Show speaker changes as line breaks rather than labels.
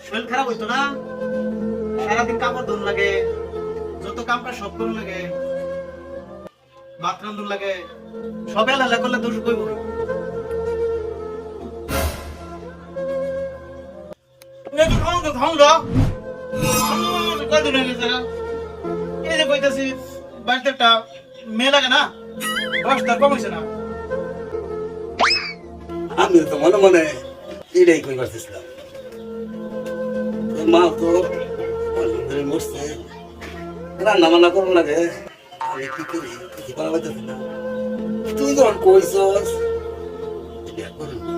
শরীর খারাপ হইতো না, সারাদিন কাপড় ধুন লাগে, যত কামটা সব করুন লাগে, ভাত রান্ধুন লাগে, সব এলা করলে দোষ কইব। এই যে কইতাছি বাড়িতে একটা মেয়ে লাগে না, বয়স তার কম হয়েছে না।
আমি তো মনে মনে এটাই কই পারতেছিলাম, মা তো অনেক ধরে মরছে, রান্না বান্না করুন লাগে, আমি কি করি কিছু করা পাইতেছি না। তুই যখন কইছস বিয়া করুন না,